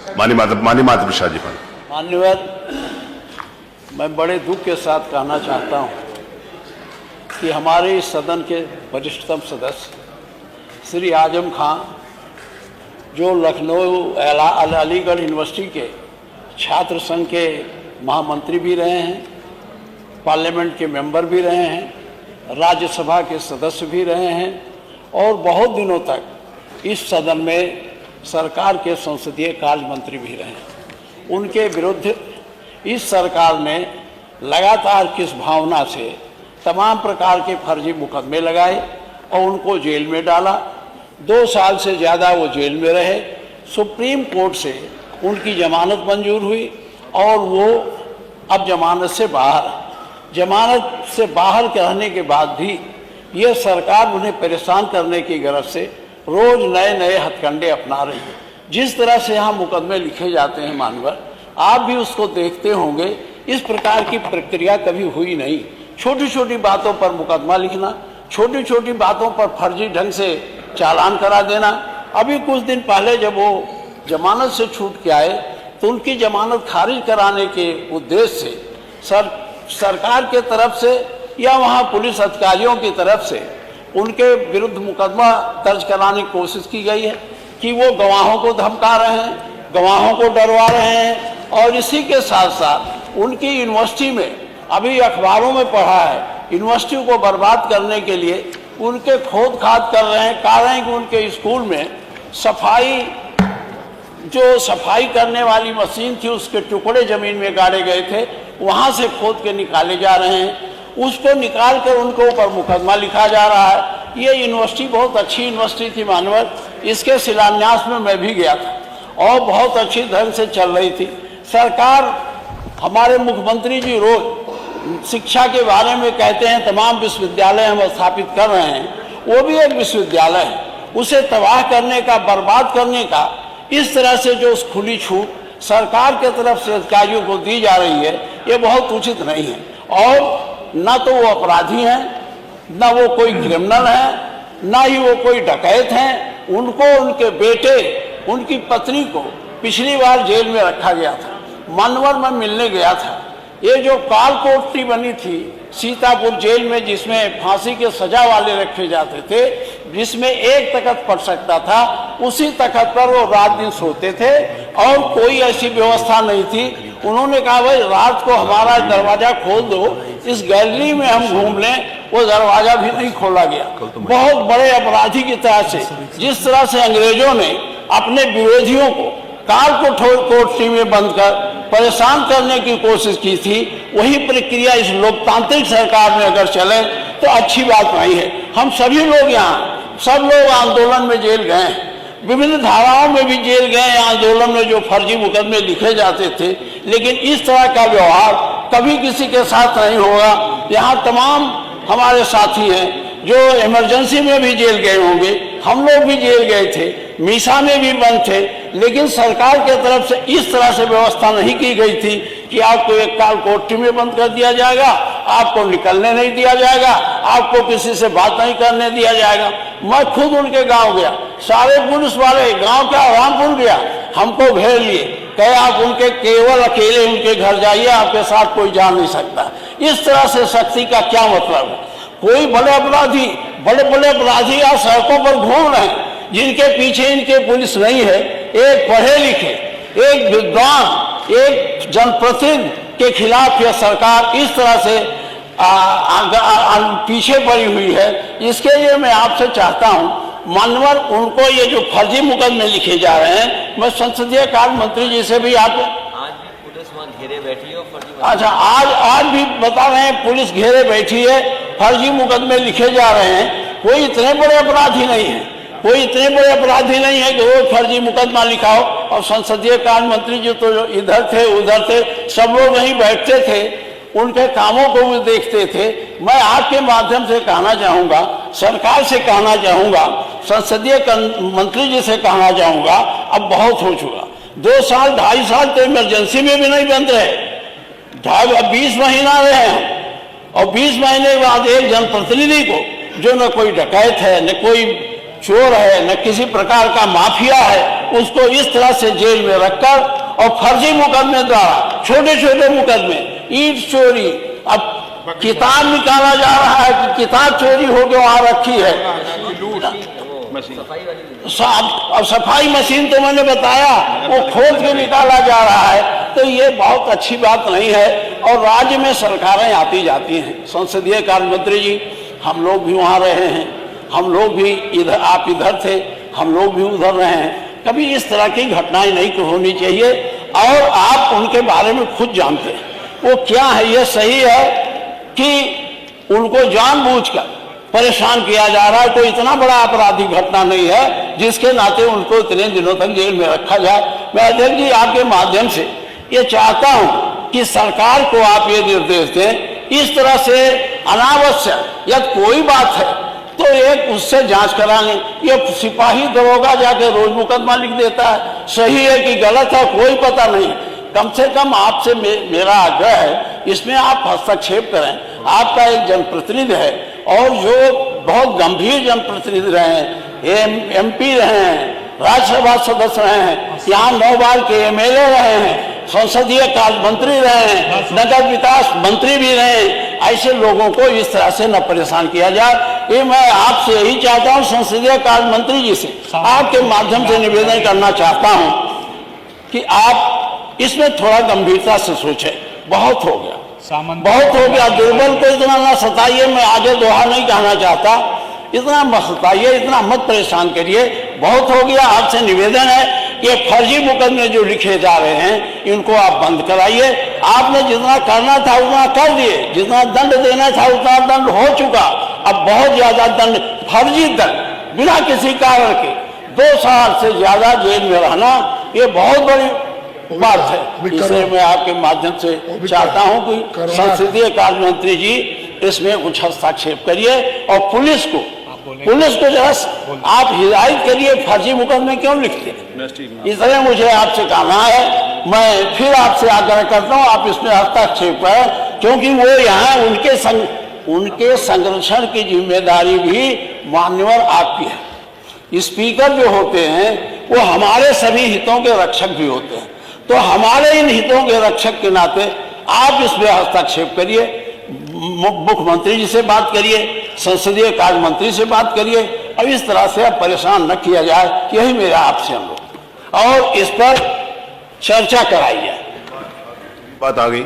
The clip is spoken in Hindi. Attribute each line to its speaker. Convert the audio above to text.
Speaker 1: माननीय मातृप्रसाद जी।
Speaker 2: मान्यवर, मैं बड़े दुख के साथ कहना चाहता हूं कि हमारे इस सदन के वरिष्ठतम सदस्य श्री आजम खां, जो लखनऊ अलीगढ़ यूनिवर्सिटी के छात्र संघ के महामंत्री भी रहे हैं, पार्लियामेंट के मेंबर भी रहे हैं, राज्यसभा के सदस्य भी रहे हैं और बहुत दिनों तक इस सदन में सरकार के संसदीय कार्य मंत्री भी रहे हैं। उनके विरुद्ध इस सरकार ने लगातार किस भावना से तमाम प्रकार के फर्जी मुकदमे लगाए और उनको जेल में डाला। 2 साल से ज़्यादा वो जेल में रहे। सुप्रीम कोर्ट से उनकी जमानत मंजूर हुई और वो अब जमानत से बाहर रहने के बाद भी ये सरकार उन्हें परेशान करने की गरज से रोज़ नए नए हथकंडे अपना रही है। जिस तरह से यहाँ मुकदमे लिखे जाते हैं मानवर, आप भी उसको देखते होंगे। इस प्रकार की प्रक्रिया कभी हुई नहीं। छोटी छोटी बातों पर मुकदमा लिखना, छोटी छोटी बातों पर फर्जी ढंग से चालान करा देना। अभी कुछ दिन पहले जब वो जमानत से छूट के आए तो उनकी जमानत खारिज कराने के उद्देश्य से सरकार के तरफ से या वहाँ पुलिस अधिकारियों की तरफ से उनके विरुद्ध मुकदमा दर्ज कराने की कोशिश की गई है कि वो गवाहों को धमका रहे हैं, गवाहों को डरवा रहे हैं और इसी के साथ साथ उनकी यूनिवर्सिटी में, अभी अखबारों में पढ़ा है, यूनिवर्सिटी को बर्बाद करने के लिए उनके खोद खाद कर रहे हैं। कह रहे हैं कि उनके स्कूल में सफाई करने वाली मशीन थी, उसके टुकड़े ज़मीन में गाड़े गए थे, वहाँ से खोद के निकाले जा रहे हैं। उसको निकाल कर उनके ऊपर मुकदमा लिखा जा रहा है। ये यूनिवर्सिटी बहुत अच्छी यूनिवर्सिटी थी मानवर, इसके शिलान्यास में मैं भी गया था और बहुत अच्छी ढंग से चल रही थी। सरकार, हमारे मुख्यमंत्री जी रोज शिक्षा के बारे में कहते हैं तमाम विश्वविद्यालय हम स्थापित कर रहे हैं, वो भी एक विश्वविद्यालय है, उसे तबाह करने का, बर्बाद करने का इस तरह से जो उस खुली छूट सरकार के तरफ से अधिकारियों को दी जा रही है, ये बहुत उचित नहीं है। और ना तो वो अपराधी हैं, ना वो कोई क्रिमिनल है, ना ही वो कोई डकैत हैं। उनको, उनके बेटे, उनकी पत्नी को पिछली बार जेल में रखा गया था। मानवर में मिलने गया था। ये जो काल कोठरी बनी थी सीतापुर जेल में, जिसमें फांसी के सजा वाले रखे जाते थे, जिसमें एक तख्त पड़ सकता था, उसी तख्त पर वो रात दिन सोते थे और कोई ऐसी व्यवस्था नहीं थी। उन्होंने कहा भाई रात को हमारा दरवाजा खोल दो, इस गैलरी में हम घूम लें। वो दरवाजा भी नहीं खोला गया। बहुत बड़े अपराधी की तरह से, जिस तरह से अंग्रेजों ने अपने विरोधियों को काल कोठरी में बंद कर परेशान करने की कोशिश की थी, वही प्रक्रिया इस लोकतांत्रिक सरकार में अगर चले तो अच्छी बात नहीं है। हम सभी लोग यहाँ, सब लोग आंदोलन में जेल गए हैं, विभिन्न धाराओं में भी जेल गए। आंदोलन में जो फर्जी मुकदमे लिखे जाते थे, लेकिन इस तरह का व्यवहार कभी किसी के साथ नहीं होगा। यहाँ तमाम हमारे साथी हैं जो इमरजेंसी में भी जेल गए होंगे, हम लोग भी जेल गए थे, मीसा में भी बंद थे, लेकिन सरकार के तरफ से इस तरह से व्यवस्था नहीं की गई थी कि आपको एक काल कोठरी में बंद कर दिया जाएगा, आपको निकलने नहीं दिया जाएगा, आपको किसी से बात नहीं करने दिया जाएगा। मैं खुद उनके गांव गया, सारे पुलिस वाले गांव का रामपुर गया, हमको घेर लिए, कहे आप उनके केवल अकेले उनके घर जाइए, आपके साथ कोई जा नहीं सकता। इस तरह से सख्ती का क्या मतलब है? कोई बड़े अपराधी आज सड़कों पर घूम रहे हैं, जिनके पीछे इनके पुलिस नहीं है। एक पढ़े लिखे, एक विद्वान, एक जनप्रतिनिधि के खिलाफ यह सरकार इस तरह से पीछे पड़ी हुई है। इसके लिए मैं आपसे चाहता हूं मानवर, उनको ये जो फर्जी मुकदमे लिखे जा रहे हैं, मैं संसदीय कार्य मंत्री जी से भी आप
Speaker 3: आज भी पुलिस वहाँ घेरे बैठी है।
Speaker 2: अच्छा, आज भी बता रहे हैं पुलिस घेरे बैठी है, फर्जी मुकदमे लिखे जा रहे हैं। कोई इतने बड़े अपराधी नहीं है, कोई इतने बड़े अपराधी नहीं है कि रोज फर्जी मुकदमा लिखाओ। और संसदीय कार्य मंत्री जी तो इधर थे उधर थे, सब लोग वहीं बैठते थे, उनके कामों को भी देखते थे। मैं आपके माध्यम से कहना चाहूँगा, सरकार से कहना चाहूँगा, संसदीय मंत्री जी से कहना चाहूँगा, अब बहुत हो चुका। 2 साल 2.5 साल तो इमरजेंसी में भी नहीं बंद रहे, 20 महीना रहे हैं। और 20 महीने के बाद एक जनप्रतिनिधि को, जो न कोई डकैत है, न कोई चोर है, न किसी प्रकार का माफिया है, उसको इस तरह से जेल में रखकर और फर्जी मुकदमे द्वारा छोटे छोटे मुकदमे, ईंट चोरी, अब किताब निकाला जा रहा है कि किताब चोरी होकर वहां रखी है, और सफाई मशीन तो मैंने बताया वो खोद के निकाला जा रहा है। तो ये बहुत अच्छी बात नहीं है। और राज्य में सरकारें आती जाती हैं। संसदीय कार्य मंत्री जी, हम लोग भी वहाँ रहे हैं, हम लोग भी इधर, आप इधर थे, हम लोग भी उधर रहे हैं। कभी इस तरह की घटनाएं नहीं होनी चाहिए। और आप उनके बारे में खुद जानते हैं वो क्या है। ये सही है कि उनको जानबूझकर परेशान किया जा रहा है। कोई इतना बड़ा आपराधिक घटना नहीं है जिसके नाते उनको इतने दिनों तक जेल में रखा जाए। मैं अध्यक्ष जी आपके माध्यम से ये चाहता हूं कि सरकार को आप ये निर्देश दें, इस तरह से अनावश्यक या कोई बात है तो एक उससे जांच करा लें। ये सिपाही दरोगा जाके रोज मुकदमा लिख देता है, सही है कि गलत है कोई पता नहीं। कम से कम आपसे मेरा आग्रह है, इसमें आप हस्तक्षेप करें। आपका एक जनप्रतिनिधि है और जो बहुत गंभीर जनप्रतिनिधि रहे हैं, एमपी रहे हैं, राज्यसभा सदस्य रहे हैं, यहाँ 9 बार के एमएलए रहे हैं, संसदीय कार्य मंत्री रहे हैं, नगर विकास मंत्री भी रहे हैं। ऐसे लोगों को इस तरह से न परेशान किया जाए। ये मैं आपसे यही चाहता हूँ, संसदीय कार्य मंत्री जी से आपके माध्यम से निवेदन करना चाहता हूँ कि आप इसमें थोड़ा गंभीरता से सोचें। बहुत हो गया, बहुत हो गया। दुर्बल को इतना ना सताइए, मैं आगे दोहा नहीं कहना चाहता, इतना मत सताइए, इतना मत परेशान करिए, बहुत हो गया। आपसे निवेदन है कि फर्जी मुकदमे जो लिखे जा रहे हैं इनको आप बंद कराइए। आपने जितना करना था उतना कर दिए, जितना दंड देना था उतना दंड हो चुका। अब बहुत ज्यादा दंड, फर्जी दंड बिना किसी कारण के 2 साल से ज्यादा जेल में रहना, ये बहुत बड़ी बात है। इसलिए मैं आपके माध्यम से चाहता हूं कि संसदीय कार्य मंत्री जी इसमें कुछ हस्तक्षेप करिए और पुलिस को जरा आप हिदायत करिए, फर्जी मुकदमे क्यों लिखते हैं। इसलिए मुझे आपसे कहना है, मैं फिर आपसे आग्रह करता हूं आप इसमें हस्तक्षेप करें, क्योंकि वो यहाँ उनके संरक्षण की जिम्मेदारी भी मान्यवर आपकी है। स्पीकर जो होते हैं वो हमारे सभी हितों के रक्षक भी होते हैं। तो हमारे इन हितों के रक्षक के नाते आप इसमें हस्तक्षेप करिए, मुख्यमंत्री जी से बात करिए, संसदीय कार्य मंत्री से बात करिए, और इस तरह से अब परेशान न किया जाए। यही मेरा आपसे अनुरोध, और इस पर चर्चा कराई जाए।
Speaker 1: बात आ गई।